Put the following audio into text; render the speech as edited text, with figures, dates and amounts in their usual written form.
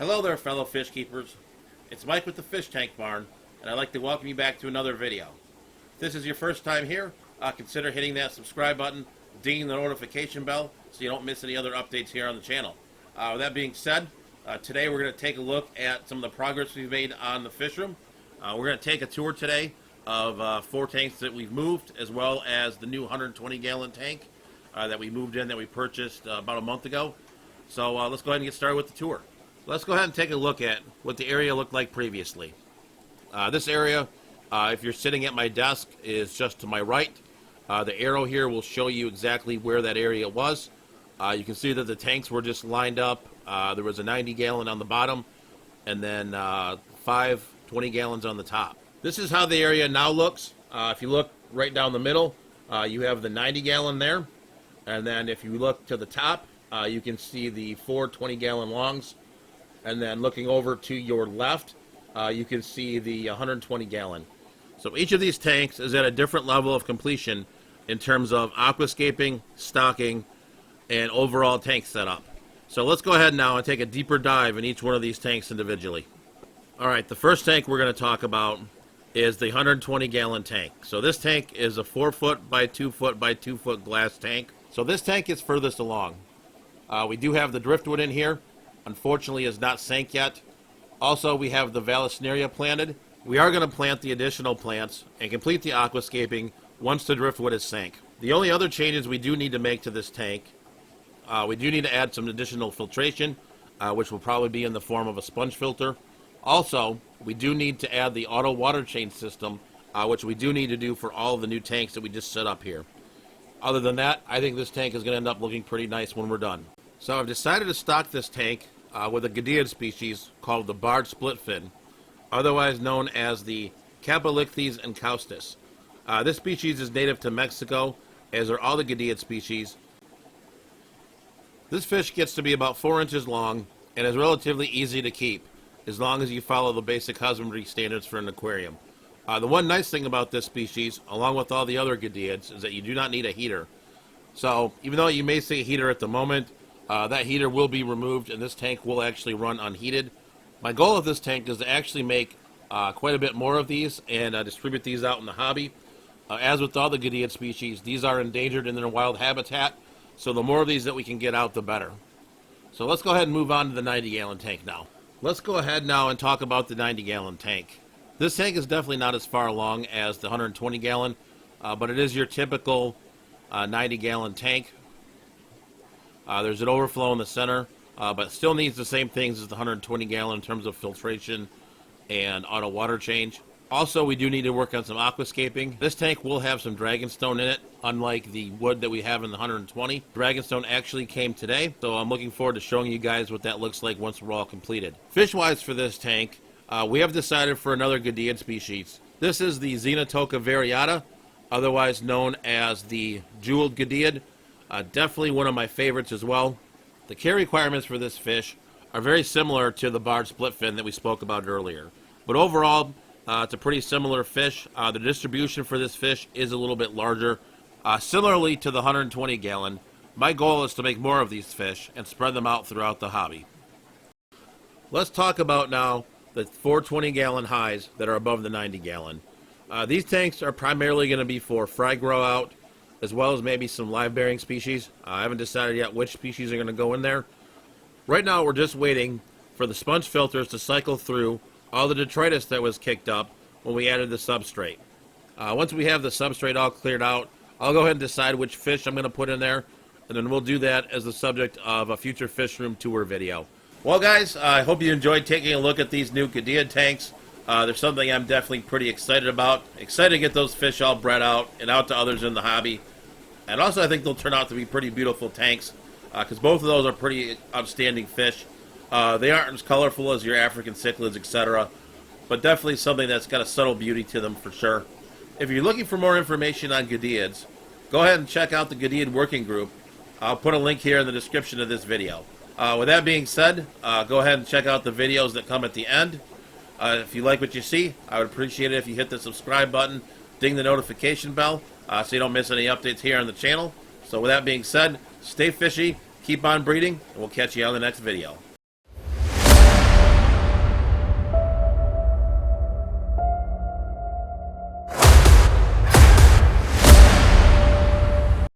Hello there, fellow fish keepers. It's Mike with the Fish Tank Barn, and I'd like to welcome you back to another video. If this is your first time here, consider hitting that subscribe button, dinging the notification bell, so you don't miss any other updates here on the channel. With that being said, today we're going to take a look at some of the progress we've made on the fish room. We're going to take a tour today of 4 tanks that we've moved, as well as the new 120-gallon tank that we moved in, that we purchased about a month ago. So let's go ahead and get started with the tour. Let's go ahead and take a look at what the area looked like previously. This area, if you're sitting at my desk, is just to my right. The arrow here will show you exactly where that area was. You can see that the tanks were just lined up. There was a 90-gallon on the bottom, and then 5 20-gallons on the top. This is how the area now looks. If you look right down the middle, you have the 90-gallon there. And then if you look to the top, you can see the 4 20-gallon longs. And then looking over to your left, you can see the 120-gallon. So each of these tanks is at a different level of completion in terms of aquascaping, stocking, and overall tank setup. So let's go ahead now and take a deeper dive in each one of these tanks individually. All right, the first tank we're going to talk about is the 120-gallon tank. So this tank is a 4-foot by 2-foot by 2-foot glass tank. So this tank is furthest along. We do have the driftwood in here. Unfortunately, is not sank yet. Also, we have the Vallisneria planted. We are going to plant the additional plants and complete the aquascaping once the driftwood is sank. The only other changes we do need to make to this tank, we do need to add some additional filtration, which will probably be in the form of a sponge filter. Also, we do need to add the auto water change system, which we do need to do for all of the new tanks that we just set up here. Other than that, I think this tank is going to end up looking pretty nice when we're done. So I've decided to stock this tank with a goodeid species called the barred splitfin, otherwise known as the Capelyctes encaustus. This species is native to Mexico, as are all the goodeid species. This fish gets to be about 4 inches long and is relatively easy to keep, as long as you follow the basic husbandry standards for an aquarium. The one nice thing about this species, along with all the other goodeids, is that you do not need a heater. So even though you may see a heater at the moment, that heater will be removed and this tank will actually run unheated. My goal of this tank is to actually make quite a bit more of these and distribute these out in the hobby. As with all the goodeid species, these are endangered in their wild habitat, so the more of these that we can get out, the better. So let's go ahead and move on to the 90-gallon tank now. Let's go ahead now and talk about the 90-gallon tank. This tank is definitely not as far along as the 120-gallon, but it is your typical 90-gallon tank. There's an overflow in the center, but still needs the same things as the 120-gallon in terms of filtration and auto water change. Also, we do need to work on some aquascaping. This tank will have some dragonstone in it, unlike the wood that we have in the 120. Dragonstone actually came today, so I'm looking forward to showing you guys what that looks like once we're all completed. Fish-wise for this tank, we have decided for another goodeid species. This is the Xenotoca variata, otherwise known as the jeweled goodeid. Definitely one of my favorites as well. The care requirements for this fish are very similar to the barred splitfin that we spoke about earlier. But overall, it's a pretty similar fish. The distribution for this fish is a little bit larger. Similarly to the 120-gallon, my goal is to make more of these fish and spread them out throughout the hobby. Let's talk about now the 420-gallon highs that are above the 90-gallon. These tanks are primarily going to be for fry grow out, as well as maybe some live-bearing species. I haven't decided yet which species are going to go in there. Right now, we're just waiting for the sponge filters to cycle through all the detritus that was kicked up when we added the substrate. Once we have the substrate all cleared out, I'll go ahead and decide which fish I'm going to put in there, and then we'll do that as the subject of a future fish room tour video. Well, guys, I hope you enjoyed taking a look at these new goodeid tanks. There's something I'm definitely pretty excited about. Excited to get those fish all bred out and out to others in the hobby. And also, I think they'll turn out to be pretty beautiful tanks, because both of those are pretty outstanding fish. They aren't as colorful as your African cichlids, etc., but definitely something that's got a subtle beauty to them for sure. If you're looking for more information on goodeids, go ahead and check out the Goodeid Working Group. I'll put a link here in the description of this video. With that being said, go ahead and check out the videos that come at the end. If you like what you see, I would appreciate it if you hit the subscribe button, ding the notification bell, so you don't miss any updates here on the channel. So with that being said, stay fishy, keep on breeding, and we'll catch you on the next video.